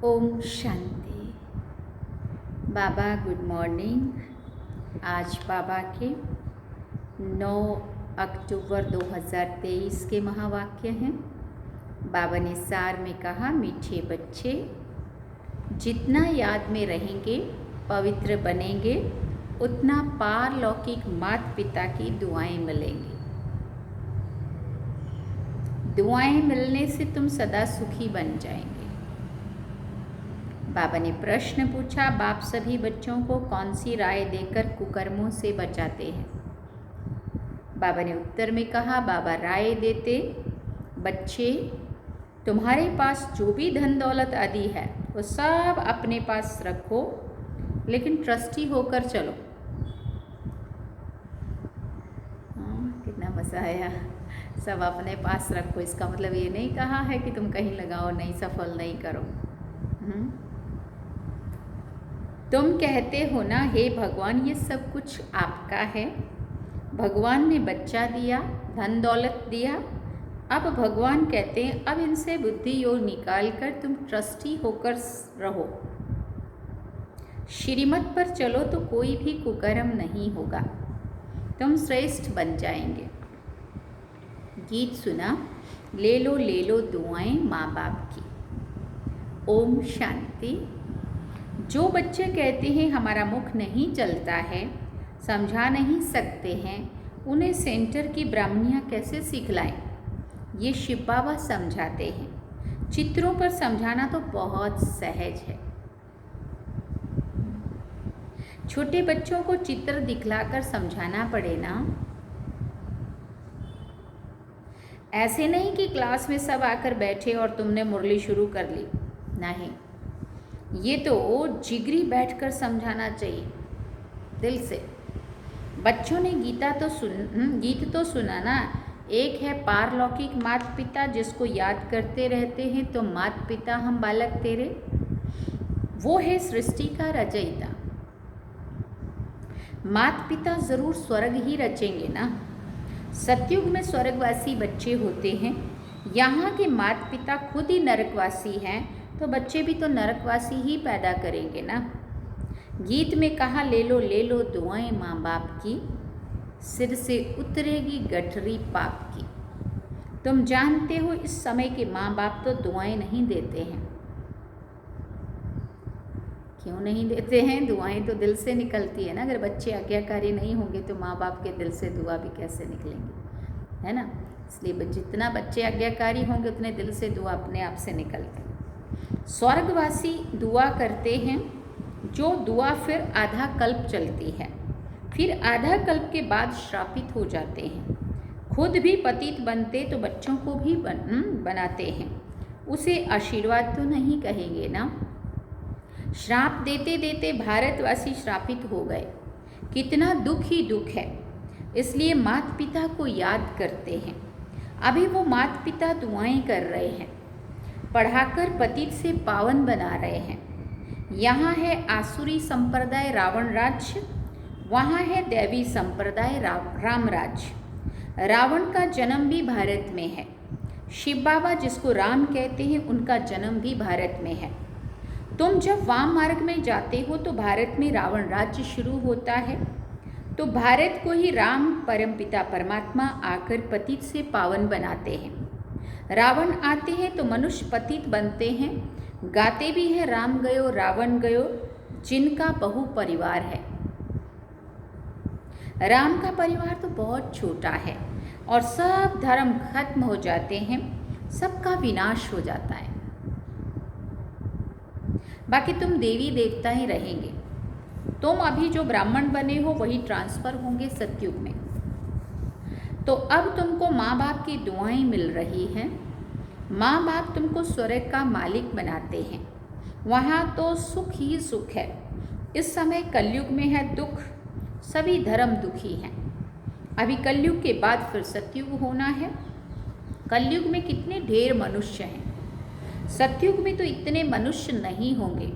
ओम शांति। बाबा good morning. आज बाबा के 9 अक्टूबर 2023 के महावाक्य हैं। बाबा ने सार में कहा, मीठे बच्चे, जितना याद में रहेंगे, पवित्र बनेंगे, उतना पारलौकिक माता पिता की दुआएं मिलेंगी। दुआएं मिलने से तुम सदा सुखी बन जाएंगे। बाबा ने प्रश्न पूछा, बाप सभी बच्चों को कौन सी राय देकर कुकर्मों से बचाते हैं? बाबा ने उत्तर में कहा, बाबा राय देते, बच्चे तुम्हारे पास जो भी धन दौलत आदि है वो सब अपने पास रखो, लेकिन ट्रस्टी होकर चलो। कितना मज़ा आया। सब अपने पास रखो, इसका मतलब ये नहीं कहा है कि तुम कहीं लगाओ नहीं, सफल नहीं करो। तुम कहते हो ना, हे भगवान ये सब कुछ आपका है। भगवान ने बच्चा दिया, धन दौलत दिया। अब भगवान कहते हैं, अब इनसे बुद्धि योग निकाल कर तुम ट्रस्टी होकर रहो। श्रीमत पर चलो तो कोई भी कुकर्म नहीं होगा, तुम श्रेष्ठ बन जाएंगे। गीत सुना, ले लो दुआएं माँ बाप की। ओम शांति। जो बच्चे कहते हैं हमारा मुख नहीं चलता है, समझा नहीं सकते हैं, उन्हें सेंटर की ब्राह्मणियाँ कैसे सिखलाएं? ये शिव बाबा समझाते हैं। चित्रों पर समझाना तो बहुत सहज है। छोटे बच्चों को चित्र दिखलाकर समझाना पड़े ना। ऐसे नहीं कि क्लास में सब आकर बैठे और तुमने मुरली शुरू कर ली। नहीं, ये तो जिगरी बैठकर समझाना चाहिए, दिल से। बच्चों ने गीत तो सुना ना। एक है पारलौकिक माता पिता, जिसको याद करते रहते हैं, तो माता पिता हम बालक तेरे। वो है सृष्टि का रचयिता। माता पिता जरूर स्वर्ग ही रचेंगे ना। सतयुग में स्वर्गवासी बच्चे होते हैं। यहाँ के माता पिता खुद ही नरकवासी हैं, तो बच्चे भी तो नरकवासी ही पैदा करेंगे ना। गीत में कहा, ले लो दुआएं माँ बाप की, सिर से उतरेगी गठरी पाप की। तुम जानते हो इस समय के माँ बाप तो दुआएं नहीं देते हैं। क्यों नहीं देते हैं? दुआएं तो दिल से निकलती है ना। अगर बच्चे आज्ञाकारी नहीं होंगे तो माँ बाप के दिल से दुआ भी कैसे निकलेंगी, है ना। इसलिए जितना बच्चे आज्ञाकारी होंगे उतने दिल से दुआ अपने आप से निकलती है। स्वर्गवासी दुआ करते हैं, जो दुआ फिर आधा कल्प चलती है, फिर आधा कल्प के बाद श्रापित हो जाते हैं। खुद भी पतित बनते तो बच्चों को भी बनाते हैं। उसे आशीर्वाद तो नहीं कहेंगे ना। श्राप देते देते भारतवासी श्रापित हो गए। कितना दुख ही दुख है। इसलिए माता पिता को याद करते हैं। अभी वो माता पिता दुआएं कर रहे हैं, पढ़ाकर पतित से पावन बना रहे हैं। यहाँ है आसुरी संप्रदाय रावण राज्य, वहाँ है दैवी संप्रदाय राम राज्य। रावण का जन्म भी भारत में है। शिव बाबा जिसको राम कहते हैं, उनका जन्म भी भारत में है। तुम जब वाम मार्ग में जाते हो तो भारत में रावण राज्य शुरू होता है। तो भारत को ही राम परमपिता परमात्मा आकर पतित से पावन बनाते हैं। रावण आते हैं तो मनुष्य पतित बनते हैं। गाते भी हैं, राम गयो रावण गयो, जिनका बहु परिवार है। राम का परिवार तो बहुत छोटा है और सब धर्म खत्म हो जाते हैं, सबका विनाश हो जाता है। बाकी तुम देवी देवता ही रहेंगे। तुम अभी जो ब्राह्मण बने हो वही ट्रांसफर होंगे सतयुग में। तो अब तुमको माँ बाप की दुआएं मिल रही हैं। माँ बाप तुमको स्वर्ग का मालिक बनाते हैं। वहाँ तो सुख ही सुख है। इस समय कलयुग में है दुख, सभी धर्म दुखी हैं। अभी कलयुग के बाद फिर सतयुग होना है। कलयुग में कितने ढेर मनुष्य हैं। सतयुग में तो इतने मनुष्य नहीं होंगे।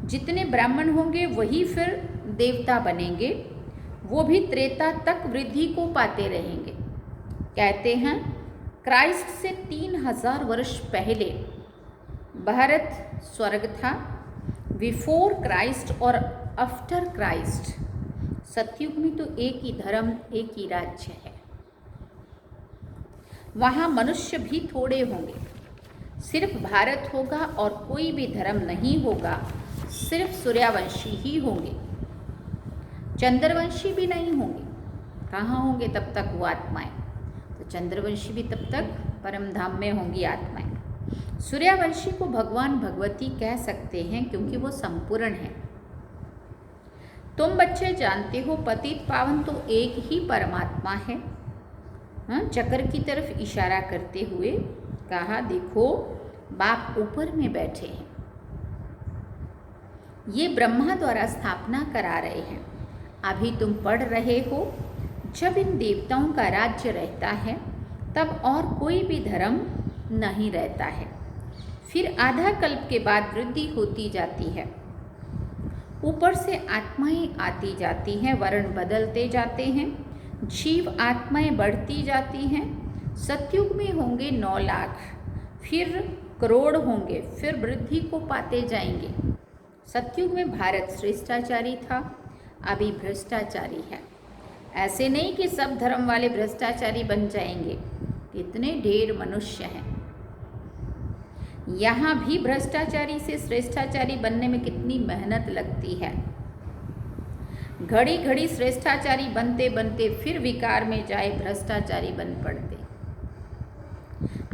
जितने ब्राह्मण होंगे वही फिर देवता बनेंगे। वो भी त्रेता तक वृद्धि को पाते रहेंगे। कहते हैं क्राइस्ट से 3000 वर्ष पहले भारत स्वर्ग था बिफोर क्राइस्ट और आफ्टर क्राइस्ट। सतयुग में तो एक ही धर्म, एक ही राज्य है। वहाँ मनुष्य भी थोड़े होंगे, सिर्फ भारत होगा और कोई भी धर्म नहीं होगा, सिर्फ सूर्यवंशी ही होंगे, चंद्रवंशी भी नहीं होंगे। कहाँ होंगे तब तक वो आत्माएं? तो चंद्रवंशी भी तब तक परम धाम में होंगी आत्माएं। सूर्यवंशी को भगवान भगवती कह सकते हैं क्योंकि वो संपूर्ण है। तुम बच्चे जानते हो पतित पावन तो एक ही परमात्मा है। चक्र की तरफ इशारा करते हुए कहा, देखो बाप ऊपर में बैठे हैं, ये ब्रह्मा द्वारा स्थापना करा रहे हैं। अभी तुम पढ़ रहे हो, जब इन देवताओं का राज्य रहता है तब और कोई भी धर्म नहीं रहता है। फिर आधा कल्प के बाद वृद्धि होती जाती है, ऊपर से आत्माएं आती जाती हैं, वर्ण बदलते जाते हैं, जीव आत्माएं बढ़ती जाती हैं। सतयुग में होंगे 9 लाख, फिर करोड़ होंगे, फिर वृद्धि को पाते जाएंगे। सतयुग में भारत श्रेष्ठाचारी था, अभी भ्रष्टाचारी है। ऐसे नहीं कि सब धर्म वाले भ्रष्टाचारी बन जाएंगे, कितने ढेर मनुष्य हैं। यहाँ भी भ्रष्टाचारी से श्रेष्ठाचारी बनने में कितनी मेहनत लगती है। घड़ी घड़ी श्रेष्ठाचारी बनते बनते फिर विकार में जाए भ्रष्टाचारी बन पड़ते।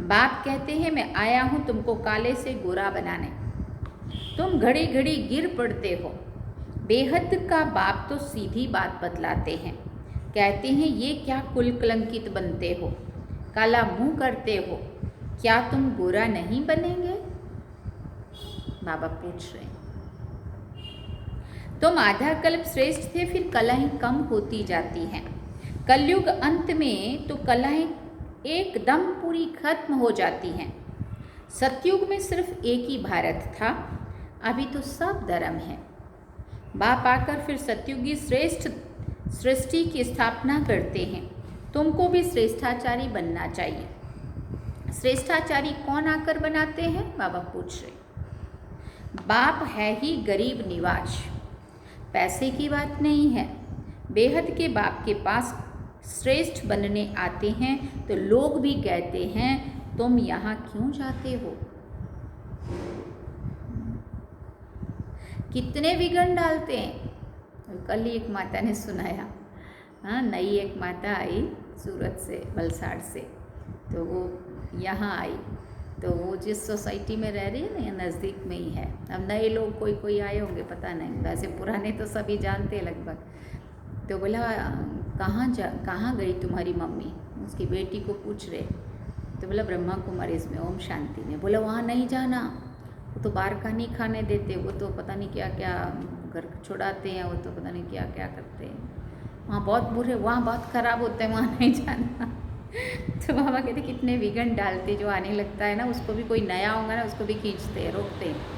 बाप कहते हैं मैं आया हूँ तुमको काले से गोरा बनाने, तुम घड़ी घड़ी गिर पड़ते हो। बेहद का बाप तो सीधी बात बतलाते हैं, कहते हैं ये क्या कुल कलंकित बनते हो, काला मुंह करते हो, क्या तुम गोरा नहीं बनेंगे? बाबा पूछ रहे हैं। तुम आधा कल्प श्रेष्ठ थे, फिर कलाएं कम होती जाती हैं। कलयुग अंत में तो कलाएं एकदम पूरी खत्म हो जाती हैं। सतयुग में सिर्फ एक ही भारत था, अभी तो सब धर्म है। बाप आकर फिर सतयुगी श्रेष्ठ सृष्टि की स्थापना करते हैं। तुमको भी श्रेष्ठाचारी बनना चाहिए। श्रेष्ठाचारी कौन आकर बनाते हैं? बाबा पूछ रहे। बाप है ही गरीब निवाज, पैसे की बात नहीं है। बेहद के बाप के पास श्रेष्ठ बनने आते हैं तो लोग भी कहते हैं तुम यहाँ क्यों जाते हो? कितने विघ्न डालते हैं। कल ही एक माता ने सुनाया, नई एक माता आई सूरत से, वलसाड़ से, तो वो यहाँ आई, तो वो जिस सोसाइटी में रह रही है ना, नज़दीक में ही है। अब नए लोग कोई कोई आए होंगे पता नहीं, वैसे पुराने तो सभी जानते हैं लगभग। तो बोला कहाँ गई तुम्हारी मम्मी? उसकी बेटी को पूछ रहे। तो बोला ब्रह्मा कुमारी में, ओम शांति में। बोला वहाँ नहीं जाना, वो तो बाहर का नहीं खाने देते, वो तो पता नहीं क्या क्या घर छुड़ाते हैं, वो तो पता नहीं क्या क्या करते हैं, वहाँ बहुत बुरे, वहाँ बहुत ख़राब होते हैं, वहाँ नहीं जाना। तो बाबा कहते कितने विघ्न डालते, जो आने लगता है ना उसको भी, कोई नया होगा ना उसको भी खींचते हैं, रोकते हैं।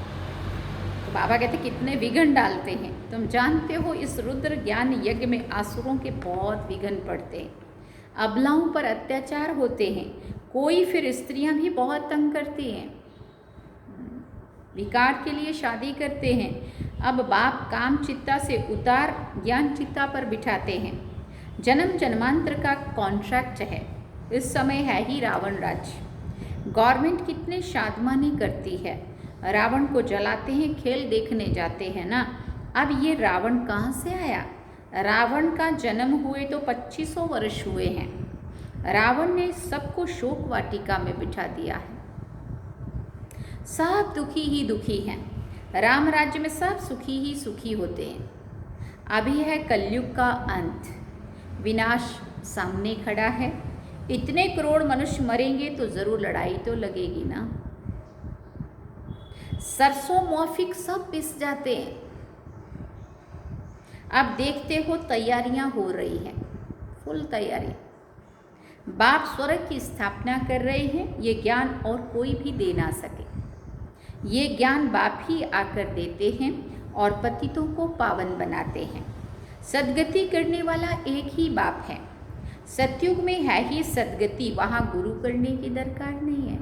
तो बाबा कहते कितने विघ्न डालते हैं। तुम जानते हो इस रुद्र ज्ञान यज्ञ में आसुरों के बहुत विघ्न पड़ते हैं, अबलाओं पर अत्याचार होते हैं, कोई फिर स्त्रियां भी बहुत तंग करती हैं, विकार के लिए शादी करते हैं। अब बाप काम चित्ता से उतार ज्ञान चित्ता पर बिठाते हैं। जन्म जन्मांतर का कॉन्ट्रैक्ट है। इस समय है ही रावण राज्य। गवर्नमेंट कितने शादमानी करती है, रावण को जलाते हैं, खेल देखने जाते हैं ना। अब ये रावण कहाँ से आया? रावण का जन्म हुए तो 2500 वर्ष हुए हैं। रावण ने सबको शोक वाटिका में बिठा दिया है। सब दुखी ही दुखी हैं। राम राज्य में सब सुखी ही सुखी होते हैं। अभी है कलयुग का अंत, विनाश सामने खड़ा है। इतने करोड़ मनुष्य मरेंगे तो जरूर लड़ाई तो लगेगी ना। सरसों मौफिक सब पिस जाते हैं। अब देखते हो तैयारियां हो रही हैं, फुल तैयारी। बाप स्वर्ग की स्थापना कर रहे हैं। ये ज्ञान और कोई भी दे ना सके। ये ज्ञान बाप ही आकर देते हैं और पतितों को पावन बनाते हैं। सद्गति करने वाला एक ही बाप है। सतयुग में है ही सद्गति, वहाँ गुरु करने की दरकार नहीं है।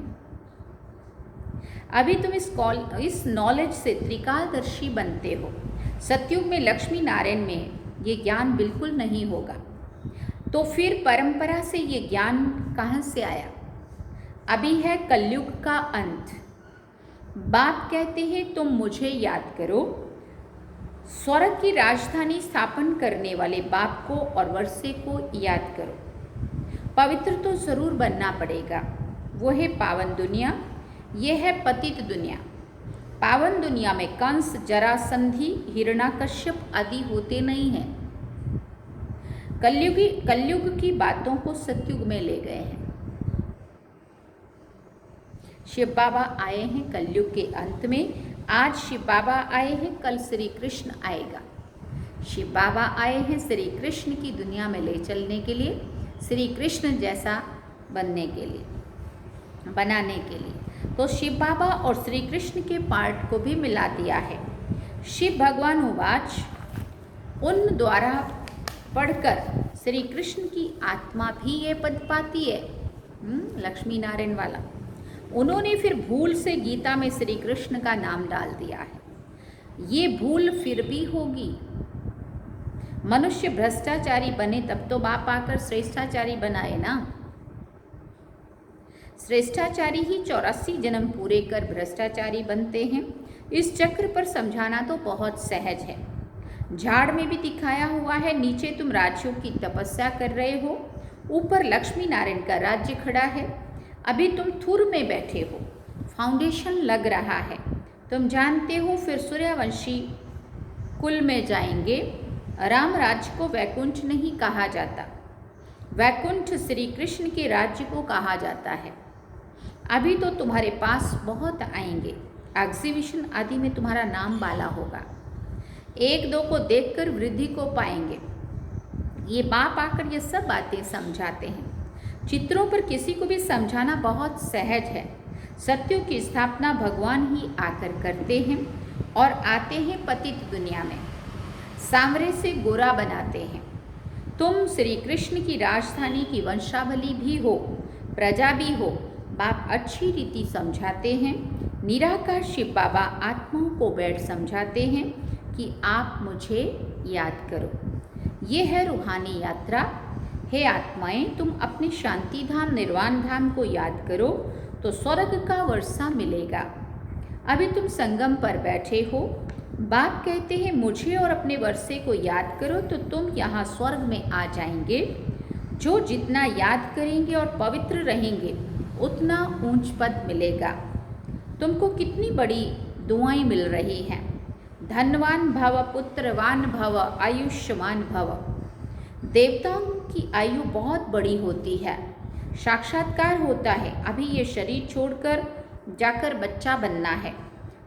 अभी तुम इस नॉलेज से त्रिकालदर्शी बनते हो। सतयुग में लक्ष्मी नारायण में ये ज्ञान बिल्कुल नहीं होगा। तो फिर परंपरा से ये ज्ञान कहाँ से आया? अभी है कलयुग का अंत। बाप कहते हैं तुम मुझे याद करो। स्वर्ग की राजधानी स्थापन करने वाले बाप को और वर्षे को याद करो। पवित्र तो जरूर बनना पड़ेगा। वो है पावन दुनिया, ये है पतित दुनिया। पावन दुनिया में कंस, जरासंधि, हिरण्याकश्यप आदि होते नहीं हैं। कलयुग की बातों को सतयुग में ले गए हैं। शिव बाबा आए हैं कलयुग के अंत में। आज शिव बाबा आए हैं, कल श्री कृष्ण आएगा। शिव बाबा आए हैं श्री कृष्ण की दुनिया में ले चलने के लिए, श्री कृष्ण जैसा बनने के लिए, बनाने के लिए। तो शिव बाबा और श्री कृष्ण के पार्ट को भी मिला दिया है। शिव भगवान उवाच, उन द्वारा पढ़कर श्री कृष्ण की आत्मा भी ये पद पाती है। लक्ष्मी नारायण वाला। उन्होंने फिर भूल से गीता में श्री कृष्ण का नाम डाल दिया है। ये भूल फिर भी होगी। मनुष्य भ्रष्टाचारी बने तब तो बाप आकर श्रेष्ठाचारी बनाए ना। श्रेष्ठाचारी ही 84 जन्म पूरे कर भ्रष्टाचारी बनते हैं। इस चक्र पर समझाना तो बहुत सहज है। झाड़ में भी दिखाया हुआ है। नीचे तुम राज्यों की तपस्या कर रहे हो, ऊपर लक्ष्मी नारायण का राज्य खड़ा है। अभी तुम थुर में बैठे हो, फाउंडेशन लग रहा है। तुम जानते हो फिर सूर्यवंशी कुल में जाएंगे। राम राज्य को वैकुंठ नहीं कहा जाता, वैकुंठ श्री कृष्ण के राज्य को कहा जाता है। अभी तो तुम्हारे पास बहुत आएंगे, एग्जीबिशन आदि में तुम्हारा नाम बाला होगा। एक दो को देखकर वृद्धि को पाएंगे। ये बाप आकर ये सब बातें समझाते हैं। चित्रों पर किसी को भी समझाना बहुत सहज है। सत्यों की स्थापना भगवान ही आकर करते हैं और आते हैं पतित दुनिया में, सांवरे से गोरा बनाते हैं। तुम श्री कृष्ण की राजधानी की वंशावली भी हो, प्रजा भी हो। बाप अच्छी रीति समझाते हैं। निराकार शिव बाबा आत्माओं को बैठ समझाते हैं कि आप मुझे याद करो। ये है रूहानी यात्रा। हे आत्माएं, तुम अपने शांति धाम निर्वाण धाम को याद करो तो स्वर्ग का वर्षा मिलेगा। अभी तुम संगम पर बैठे हो। बाप कहते हैं मुझे और अपने वर्षे को याद करो तो तुम यहाँ स्वर्ग में आ जाएंगे। जो जितना याद करेंगे और पवित्र रहेंगे उतना ऊंच पद मिलेगा। तुमको कितनी बड़ी दुआएं मिल रही हैं। धनवान भव, पुत्रवान भव, आयुष्मान भव। देवताओं की आयु बहुत बड़ी होती है, साक्षात्कार होता है। अभी ये शरीर छोड़कर जाकर बच्चा बनना है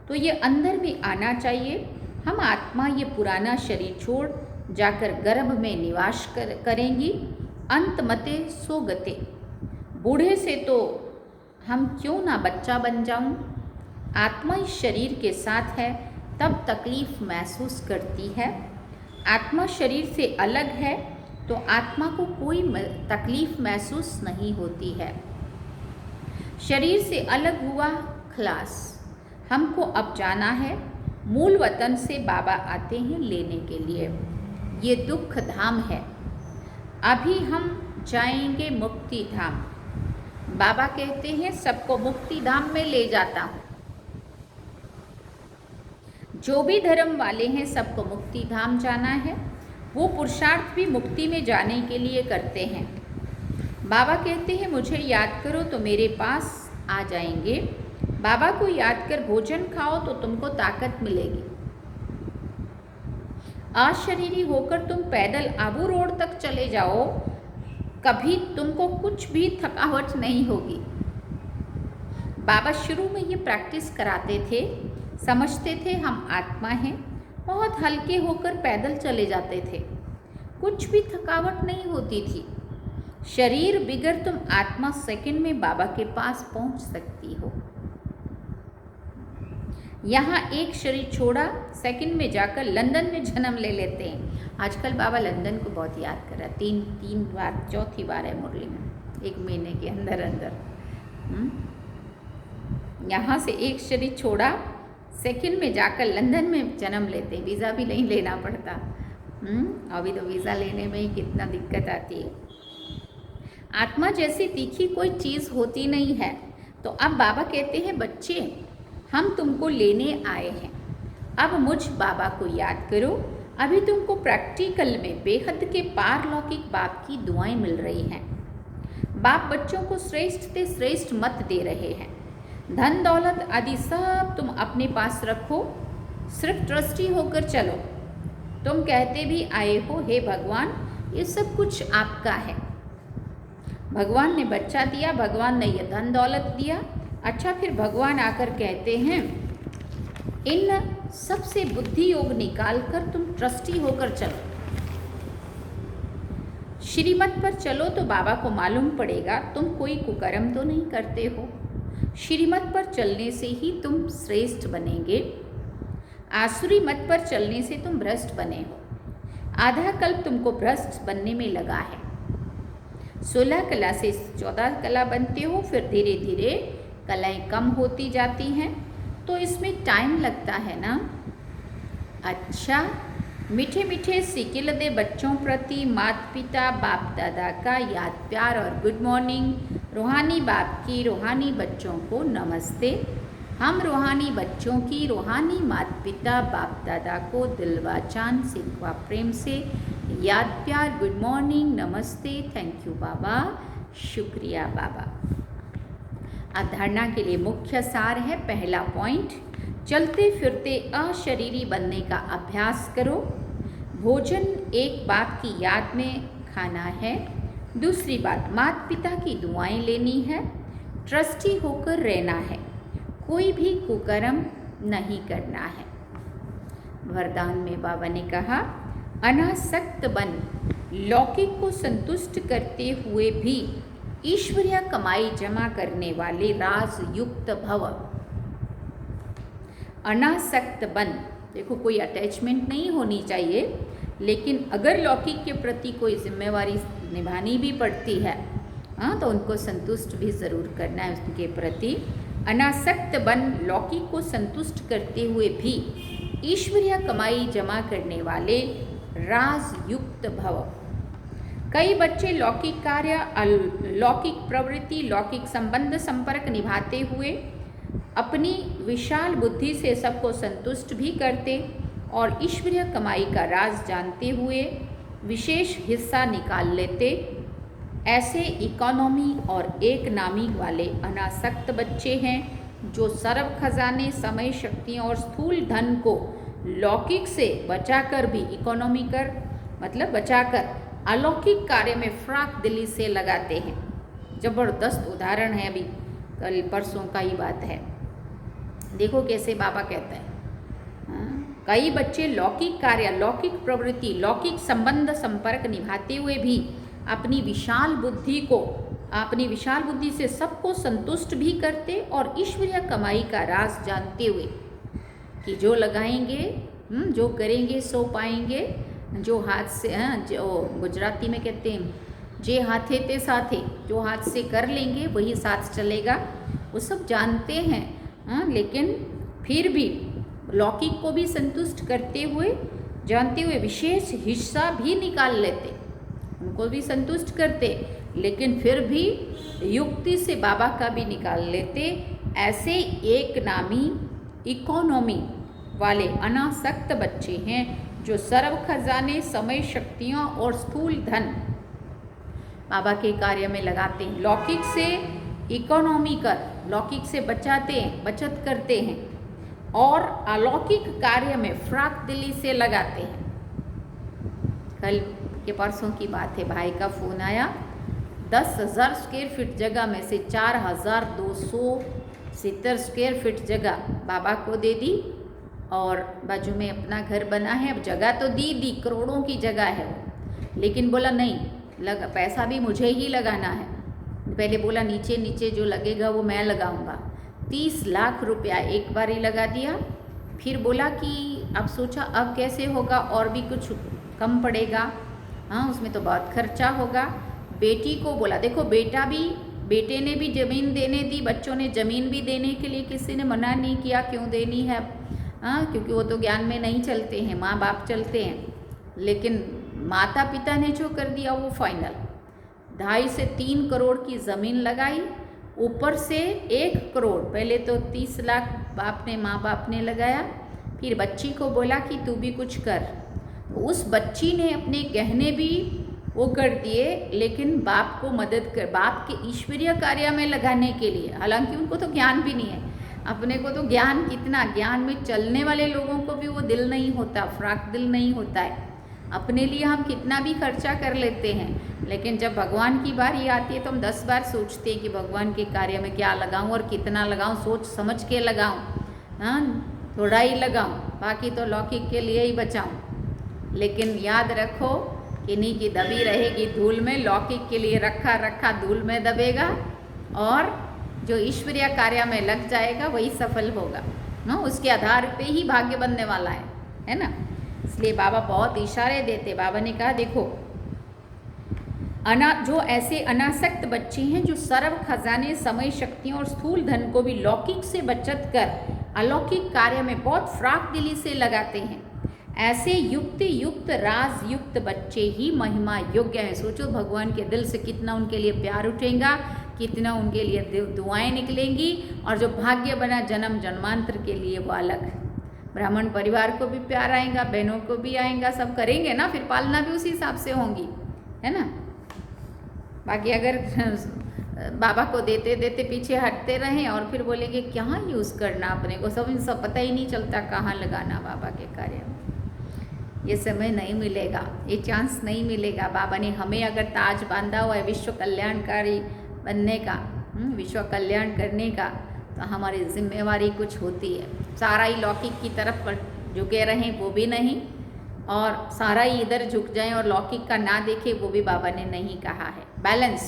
तो ये अंदर में आना चाहिए। हम आत्मा ये पुराना शरीर छोड़ जाकर गर्भ में निवास करेंगी। अंत मते सो गते। बूढ़े से तो हम क्यों ना बच्चा बन जाऊं। आत्मा इस शरीर के साथ है तब तकलीफ महसूस करती है। आत्मा शरीर से अलग है तो आत्मा को कोई तकलीफ महसूस नहीं होती है। शरीर से अलग हुआ खलास। हमको अब जाना है। मूल वतन से बाबा आते हैं लेने के लिए। ये दुख धाम है। अभी हम जाएंगे मुक्ति धाम। बाबा कहते हैं सबको मुक्ति धाम में ले जाता हूँ। जो भी धर्म वाले हैं सबको मुक्ति धाम जाना है। वो पुरुषार्थ भी मुक्ति में जाने के लिए करते हैं। बाबा कहते हैं मुझे याद करो तो मेरे पास आ जाएंगे। बाबा को याद कर भोजन खाओ तो तुमको ताकत मिलेगी। अशरीरी होकर तुम पैदल आबू रोड तक चले जाओ, कभी तुमको कुछ भी थकावट नहीं होगी। बाबा शुरू में ये प्रैक्टिस कराते थे। समझते थे हम आत्मा हैं, बहुत हल्के होकर पैदल चले जाते थे, कुछ भी थकावट नहीं होती थी। शरीर बिगड़ तुम आत्मा सेकंड में बाबा के पास पहुंच सकती हो। यहाँ एक शरीर छोड़ा, सेकंड में जाकर लंदन में जन्म ले लेते हैं। आजकल बाबा लंदन को बहुत याद कर रहा है। तीन बार, चौथी बार है मुरली में, एक महीने के अंदर अंदर। यहाँ से एक शरीर छोड़ा, सेकंड में जाकर लंदन में जन्म लेते, वीज़ा भी नहीं लेना पड़ता। अभी तो वीज़ा लेने में ही कितना दिक्कत आती है। आत्मा जैसी तीखी कोई चीज़ होती नहीं है। तो अब बाबा कहते हैं, बच्चे हम तुमको लेने आए हैं, अब मुझ बाबा को याद करो। अभी तुमको प्रैक्टिकल में बेहद के पारलौकिक बाप की दुआएं मिल रही हैं। बाप बच्चों को श्रेष्ठ से श्रेष्ठ मत दे रहे हैं। धन दौलत आदि सब तुम अपने पास रखो, सिर्फ ट्रस्टी होकर चलो। तुम कहते भी आए हो, हे भगवान ये सब कुछ आपका है। भगवान ने बच्चा दिया, भगवान ने ये धन दौलत दिया। अच्छा, फिर भगवान आकर कहते हैं, इन सबसे बुद्धि योग निकाल कर तुम ट्रस्टी होकर चलो। श्रीमत पर चलो तो बाबा को मालूम पड़ेगा तुम कोई कुकर्म तो नहीं करते हो। श्रीमत पर चलने से ही तुम श्रेष्ठ बनेंगे। आसुरी मत पर चलने से तुम भ्रष्ट बने हो। आधा कल्प तुमको भ्रष्ट बनने में लगा है। 16 कला से 14 कला बनते हो, फिर धीरे धीरे कलाएं कम होती जाती हैं, तो इसमें टाइम लगता है ना। अच्छा, मीठे मीठे सिकिल दे बच्चों प्रति माता पिता बाप दादा का याद प्यार और गुड मॉर्निंग। रूहानी बाप की रूहानी बच्चों को नमस्ते। हम रूहानी बच्चों की रूहानी माता पिता बाप दादा को दिलवा चांद सिकवा प्रेम से याद प्यार गुड मॉर्निंग नमस्ते। थैंक यू बाबा, शुक्रिया बाबा। अवधारणा के लिए मुख्य सार है, पहला पॉइंट, चलते फिरते अशरीरी बनने का अभ्यास करो। भोजन एक बाप की याद में खाना है। दूसरी बात, माता पिता की दुआएं लेनी है। ट्रस्टी होकर रहना है, कोई भी कुकर्म नहीं करना है। वरदान में बाबा ने कहा, अनासक्त बन, लौकिक को संतुष्ट करते हुए भी ईश्वरीय कमाई जमा करने वाले राजयुक्त भव। अनासक्त बन, देखो कोई अटैचमेंट नहीं होनी चाहिए, लेकिन अगर लौकिक के प्रति कोई जिम्मेवारी निभानी भी पड़ती है, हाँ, तो उनको संतुष्ट भी ज़रूर करना है उसके प्रति। अनासक्त बन, लौकिक को संतुष्ट करते हुए भी ईश्वरीय कमाई जमा करने वाले राजयुक्त भव। कई बच्चे लौकिक कार्य, लौकिक प्रवृत्ति, लौकिक संबंध संपर्क निभाते हुए अपनी विशाल बुद्धि से सबको संतुष्ट भी करते और ईश्वरीय कमाई का राज जानते हुए विशेष हिस्सा निकाल लेते। ऐसे इकोनॉमी और एक नामी वाले अनासक्त बच्चे हैं जो सर्व खजाने, समय, शक्तियों और स्थूल धन को लौकिक से बचाकर भी इकोनॉमिकर मतलब बचाकर अलौकिक कार्य में फ्राक दिली से लगाते हैं। जबरदस्त उदाहरण है, अभी कल परसों का ही बात है। देखो कैसे बाबा कहता है, कई बच्चे लौकिक कार्य, लौकिक प्रवृत्ति, लौकिक संबंध संपर्क निभाते हुए भी अपनी विशाल बुद्धि से सबको संतुष्ट भी करते और ईश्वरीय कमाई का राज जानते हुए कि जो लगाएंगे, जो करेंगे सो पाएंगे। जो हाथ से, जो गुजराती में कहते हैं, जे हाथे ते साथे, जो हाथ से कर लेंगे वही साथ चलेगा, वो सब जानते हैं। लेकिन फिर भी लौकिक को भी संतुष्ट करते हुए, जानते हुए विशेष हिस्सा भी निकाल लेते, उनको भी संतुष्ट करते, लेकिन फिर भी युक्ति से बाबा का भी निकाल लेते। ऐसे एक नामी इकोनॉमी वाले अनासक्त बच्चे हैं जो सर्व खजाने, समय, शक्तियाँ और स्थूल धन बाबा के कार्य में लगाते हैं। लौकिक से इकोनॉमी कर, लौकिक से बचत करते हैं और अलौकिक कार्य में फ्राक दिली से लगाते हैं। कल के परसों की बात है, भाई का फ़ोन आया, 10,000 स्क्वायर फीट जगह में से 4,270 स्क्वायर फीट जगह बाबा को दे दी और बाजू में अपना घर बना है। अब जगह तो दी करोड़ों की जगह है वो, लेकिन बोला नहीं, पैसा भी मुझे ही लगाना है। पहले बोला नीचे जो लगेगा वो मैं लगाऊंगा। 30 लाख रुपया एक बार ही लगा दिया। फिर बोला कि अब सोचा अब कैसे होगा, और भी कुछ कम पड़ेगा, हाँ उसमें तो बहुत खर्चा होगा। बेटी को बोला, देखो बेटे ने भी ज़मीन देने दी, बच्चों ने ज़मीन भी देने के लिए किसी ने मना नहीं किया, क्यों देनी है, हाँ, क्योंकि वो तो ज्ञान में नहीं चलते हैं, माँ बाप चलते हैं। लेकिन माता पिता ने जो कर दिया वो फाइनल, 2.5 से 3 करोड़ की ज़मीन लगाई, ऊपर से 1 करोड़, पहले तो 30 लाख बाप ने, माँ बाप ने लगाया, फिर बच्ची को बोला कि तू भी कुछ कर। तो उस बच्ची ने अपने गहने भी वो कर दिए, लेकिन बाप को मदद कर, बाप के ईश्वरीय कार्य में लगाने के लिए। हालांकि उनको तो ज्ञान भी नहीं है, अपने को तो ज्ञान कितना, ज्ञान में चलने वाले लोगों को भी वो दिल नहीं होता, फ्राक दिल नहीं होता है। अपने लिए हम कितना भी खर्चा कर लेते हैं, लेकिन जब भगवान की बारी आती है तो हम 10 बार सोचते हैं कि भगवान के कार्य में क्या लगाऊं और कितना लगाऊं, सोच समझ के लगाऊं, हाँ, थोड़ा ही लगाऊं, बाकी तो लौकिक के लिए ही बचाऊं। लेकिन याद रखो, किन्हीं की दबी रहेगी धूल में, लौकिक के लिए रखा रखा धूल में दबेगा, और जो ईश्वरीय कार्य में लग जाएगा वही सफल होगा ना, उसके आधार पे ही भाग्य बनने वाला है ना। इसलिए बाबा बहुत इशारे देते। बाबा ने कहा देखो, जो ऐसे अनासक्त बच्चे हैं जो सर्व खजाने, समय, शक्तियों और स्थूल धन को भी लौकिक से बचत कर अलौकिक कार्य में बहुत फ्राक दिली से लगाते हैं, ऐसे युक्त राज युक्त बच्चे ही महिमा योग्य है। सोचो भगवान के दिल से कितना उनके लिए प्यार उठेगा, कितना उनके लिए दुआएं निकलेंगी, और जो भाग्य बना जन्म जन्मांतर के लिए वो अलग। ब्राह्मण परिवार को भी प्यार आएगा, बहनों को भी आएगा, सब करेंगे ना, फिर पालना भी उसी हिसाब से होंगी, है ना। बाकी अगर बाबा को देते देते पीछे हटते रहें और फिर बोलेंगे कहाँ यूज़ करना, अपने को सब पता ही नहीं चलता कहाँ लगाना बाबा के कार्य में, ये समय नहीं मिलेगा, ये चांस नहीं मिलेगा। बाबा ने हमें अगर ताज बांधा हुआ है विश्व कल्याणकारी बनने का, विश्व कल्याण करने का, तो हमारी जिम्मेवारी कुछ होती है। सारा ही लौकिक की तरफ झुके रहें वो भी नहीं, और सारा ही इधर झुक जाएं और लौकिक का ना देखें वो भी बाबा ने नहीं कहा है। बैलेंस,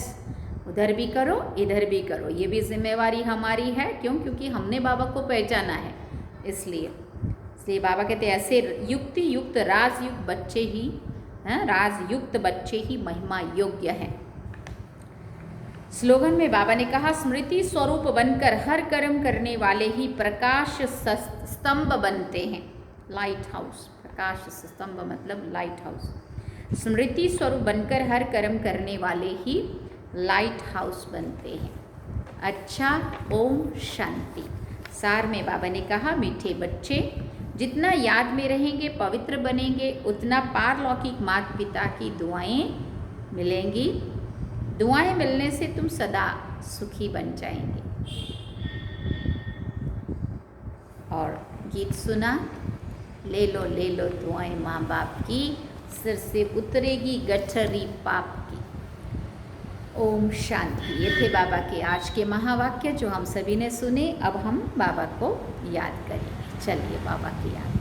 उधर भी करो इधर भी करो, ये भी जिम्मेवारी हमारी है। क्यों? क्योंकि हमने बाबा को पहचाना है, इसलिए बाबा कहते हैं ऐसे युक्त राजयुक्त बच्चे ही हैं, राजयुक्त बच्चे ही महिमा योग्य हैं। स्लोगन में बाबा ने कहा, स्मृति स्वरूप बनकर हर कर्म करने वाले ही प्रकाश स्तंभ बनते हैं। लाइट हाउस, प्रकाश स्तंभ मतलब लाइट हाउस। स्मृति स्वरूप बनकर हर कर्म करने वाले ही लाइट हाउस बनते हैं। अच्छा, ओम शांति। सार में बाबा ने कहा, मीठे बच्चे जितना याद में रहेंगे, पवित्र बनेंगे, उतना पारलौकिक माता पिता की दुआएं मिलेंगी। दुआएं मिलने से तुम सदा सुखी बन जाएंगे। और गीत सुना, ले लो दुआएं माँ बाप की, सिर से उतरेगी गठरी पाप की। ओम शांति। ये थे बाबा के आज के महावाक्य जो हम सभी ने सुने। अब हम बाबा को याद करेंगे। चलिए बाबा की याद।